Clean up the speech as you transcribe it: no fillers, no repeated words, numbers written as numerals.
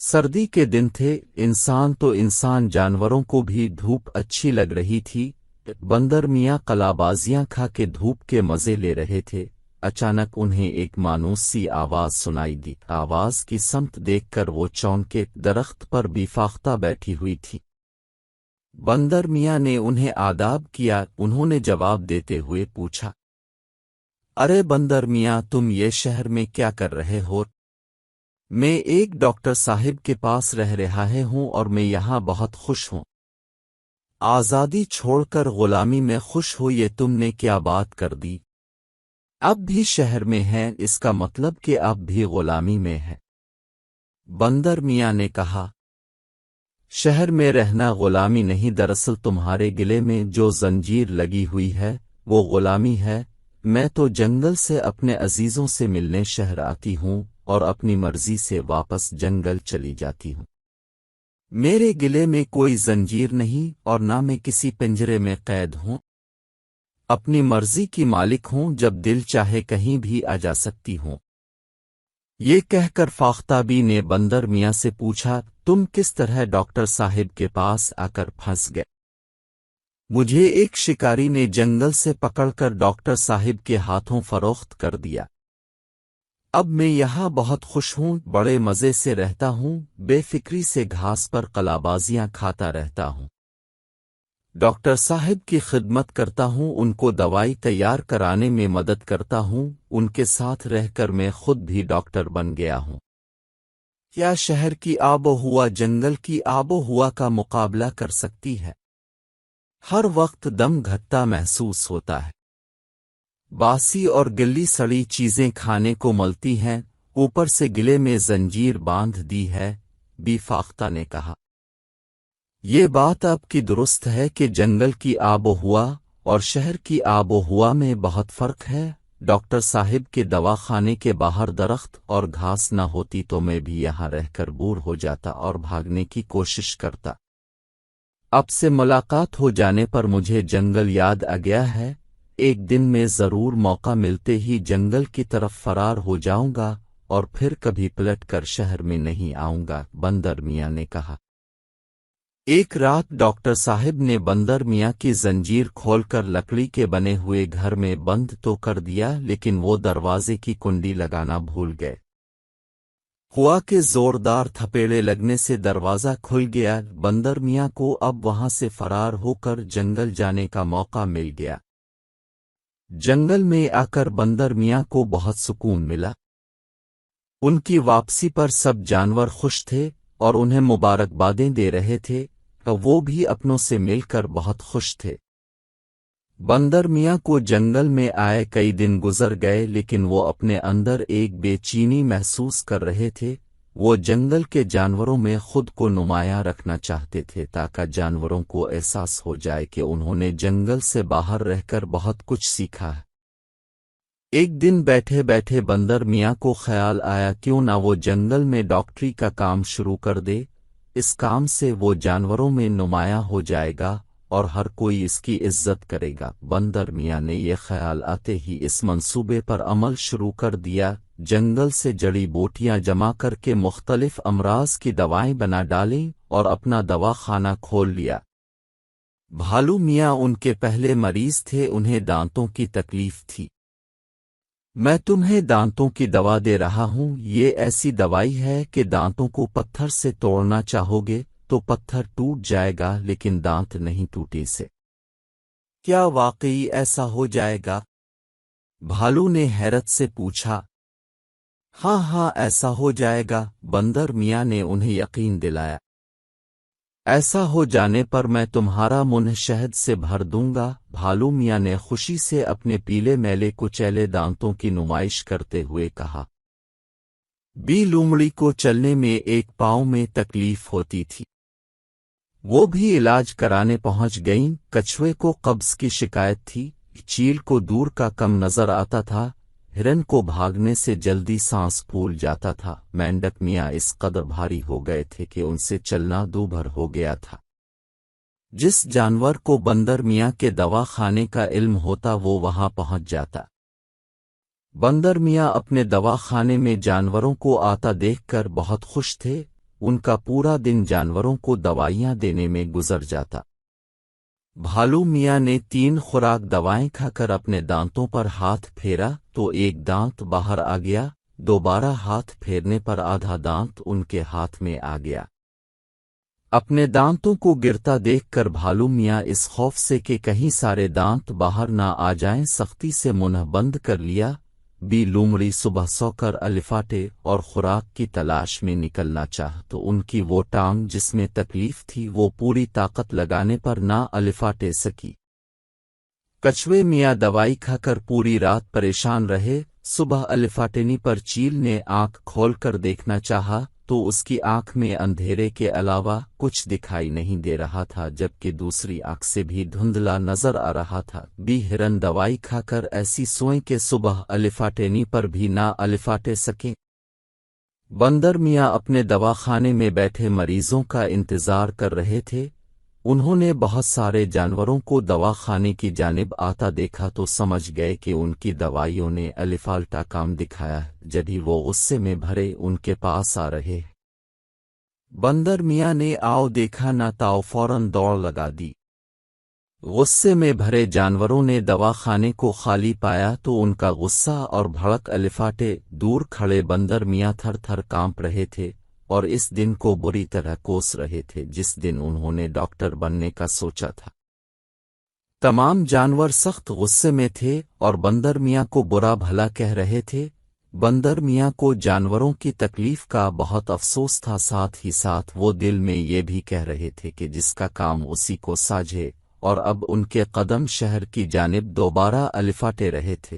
सर्दी के दिन थे। इंसान तो इंसान, जानवरों को भी धूप अच्छी लग रही थी। बंदर मियाँ कलाबाजियां खा के धूप के मजे ले रहे थे। अचानक उन्हें एक मानूस सी आवाज सुनाई दी। आवाज की समत देखकर वो चौंके। दरख्त पर बेफाख्ता बैठी हुई थी। बंदर मियाँ ने उन्हें आदाब किया। उन्होंने जवाब देते हुए पूछा, अरे बंदर मियाँ, तुम ये शहर में क्या कर रहे हो? मैं एक डॉक्टर साहिब के पास रह रहा हूँ और मैं यहाँ बहुत खुश हूँ। आज़ादी छोड़कर गुलामी में खुश हो, ये तुमने क्या बात कर दी? अब भी शहर में है, इसका मतलब कि अब भी गुलामी में है। बंदर मियाँ ने कहा, शहर में रहना गुलामी नहीं, दरअसल तुम्हारे गिले में जो जंजीर लगी हुई है वो गुलामी है। मैं तो जंगल से अपने अजीजों से मिलने शहर आती हूँ और अपनी मर्जी से वापस जंगल चली जाती हूँ। मेरे गिले में कोई जंजीर नहीं और ना मैं किसी पिंजरे में कैद हूँ। अपनी मर्जी की मालिक हूँ, जब दिल चाहे कहीं भी आ जा सकती हूँ। ये कहकर फाख्ताबी ने बंदर मियाँ से पूछा, तुम किस तरह डॉक्टर साहिब के पास आकर फंस गए? मुझे एक शिकारी ने जंगल से पकड़कर डॉक्टर साहिब के हाथों फरोख्त कर दिया। अब मैं यहाँ बहुत खुश हूँ, बड़े मज़े से रहता हूँ, बेफिक्री से घास पर कलाबाजियाँ खाता रहता हूँ। डॉक्टर साहिब की खिदमत करता हूँ, उनको दवाई तैयार कराने में मदद करता हूँ। उनके साथ रहकर मैं खुद भी डॉक्टर बन गया हूँ। क्या शहर की आबो हुआ जंगल की आबो हुआ का मुकाबला कर सकती है? हर वक्त दम घटता महसूस होता है। बासी और गिल्ली सड़ी चीजें खाने को मिलती हैं, ऊपर से गिले में जंजीर बांध दी है। बेफाख्ता ने कहा, ये बात आपकी दुरुस्त है कि जंगल की आबो हुआ और शहर की आबो हुआ में बहुत फर्क है। डॉक्टर साहिब के दवाखाने के बाहर दरख्त और घास न होती तो मैं भी यहाँ रहकर बोर हो जाता और भागने की कोशिश करता। अब से मुलाकात हो जाने पर मुझे जंगल याद आ गया है। एक दिन मैं जरूर मौका मिलते ही जंगल की तरफ फरार हो जाऊंगा और फिर कभी पलट कर शहर में नहीं आऊंगा, बंदर मियाँ ने कहा। एक रात डॉक्टर साहिब ने बंदर मियाँ की जंजीर खोलकर लकड़ी के बने हुए घर में बंद तो कर दिया, लेकिन वो दरवाजे की कुंडी लगाना भूल गए। हुआ के जोरदार थपेड़े लगने से दरवाजा खुल गया। बंदर मियाँ को अब वहां से फरार होकर जंगल जाने का मौका मिल गया। जंगल में आकर बंदर मियाँ को बहुत सुकून मिला। उनकी वापसी पर सब जानवर खुश थे और उन्हें मुबारकबादें दे रहे थे। वो भी अपनों से मिलकर बहुत खुश थे। बंदर मियाँ को जंगल में आए कई दिन गुजर गए, लेकिन वो अपने अंदर एक बेचैनी महसूस कर रहे थे। वो जंगल के जानवरों में खुद को नुमायां रखना चाहते थे ताकि जानवरों को एहसास हो जाए कि उन्होंने जंगल से बाहर रहकर बहुत कुछ सीखा है। एक दिन बैठे बैठे बंदर मियाँ को ख्याल आया, क्यों ना वो जंगल में डॉक्टरी का काम शुरू कर दे। इस काम से वो जानवरों में नुमायां हो जाएगा और हर कोई इसकी इज्जत करेगा। बंदर मियाँ ने ये ख्याल आते ही इस मंसूबे पर अमल शुरू कर दिया। जंगल से जड़ी बूटियां जमा करके मुख्तलिफ अमराज की दवाएं बना डालीं और अपना दवा खाना खोल लिया। भालू मियाँ उनके पहले मरीज थे, उन्हें दांतों की तकलीफ थी। मैं तुम्हें दांतों की दवा दे रहा हूँ। ये ऐसी दवाई है कि दांतों को पत्थर से तोड़ना चाहोगे तो पत्थर टूट जाएगा, लेकिन दांत नहीं टूटे से। क्या वाकई ऐसा हो जाएगा? भालू ने हैरत से पूछा। हाँ हाँ, ऐसा हो जाएगा, बंदर मियाँ ने उन्हें यकीन दिलाया। ऐसा हो जाने पर मैं तुम्हारा मुंह शहद से भर दूंगा। भालू मियाँ ने खुशी से अपने पीले मैले कुचैले दांतों की नुमाइश करते हुए कहा। बी लोमड़ी को चलने में एक पांव में तकलीफ होती थी, वो भी इलाज कराने पहुंच गईं। कछुए को कब्ज की शिकायत थी, चील को दूर का कम नजर आता था, हिरन को भागने से जल्दी सांस फूल जाता था। मेंढक मियाँ इस कदर भारी हो गए थे कि उनसे चलना दूभर हो गया था। जिस जानवर को बंदर मियाँ के दवा खाने का इल्म होता वो वहां पहुंच जाता। बंदर मियाँ अपने दवा खाने में जानवरों को आता देखकर बहुत खुश थे। ان کا پورا دن جانوروں کو دوائیاں دینے میں گزر جاتا۔ بھالو میاں نے 3 خوراک دوائیں کھا کر اپنے دانتوں پر ہاتھ پھیرا تو ایک دانت باہر آ گیا، دوبارہ ہاتھ پھیرنے پر آدھا دانت ان کے ہاتھ میں آ گیا۔ اپنے دانتوں کو گرتا دیکھ کر بھالو میاں اس خوف سے کہ کہیں سارے دانت باہر نہ آ جائیں سختی سے منہ بند کر لیا۔ لومڑی صبح سو کر الفاٹے اور خوراک کی تلاش میں نکلنا چاہ تو ان کی وہ ٹانگ جس میں تکلیف تھی وہ پوری طاقت لگانے پر نہ الفاٹے سکی۔ کچھوے میاں دوائی کھا کر پوری رات پریشان رہے۔ صبح الفاٹنی پر چیل نے آنکھ کھول کر دیکھنا چاہا تو اس کی آنکھ میں اندھیرے کے علاوہ کچھ دکھائی نہیں دے رہا تھا، جبکہ دوسری آنکھ سے بھی دھندلا نظر آ رہا تھا۔ ہرن دوائی کھا کر ایسی سوئیں کہ صبح الفاٹنی پر بھی نہ الفاٹے سکیں۔ بندر میاں اپنے دواخانے میں بیٹھے مریضوں کا انتظار کر رہے تھے۔ انہوں نے بہت سارے جانوروں کو دواخانے کی جانب آتا دیکھا تو سمجھ گئے کہ ان کی دوائیوں نے الفالٹا کام دکھایا، جبھی وہ غصے میں بھرے ان کے پاس آ رہے۔ بندر میاں نے آؤ دیکھا نہ تاؤ فوراً دوڑ لگا دی۔ غصے میں بھرے جانوروں نے دواخانے کو خالی پایا تو ان کا غصہ اور بھڑک الفاٹے۔ دور کھڑے بندر میاں تھر تھر کانپ رہے تھے اور اس دن کو بری طرح کوس رہے تھے جس دن انہوں نے ڈاکٹر بننے کا سوچا تھا۔ تمام جانور سخت غصے میں تھے اور بندر میاں کو برا بھلا کہہ رہے تھے۔ بندر میاں کو جانوروں کی تکلیف کا بہت افسوس تھا، ساتھ ہی ساتھ وہ دل میں یہ بھی کہہ رہے تھے کہ جس کا کام اسی کو ساجھے، اور اب ان کے قدم شہر کی جانب دوبارہ الفاٹے رہے تھے۔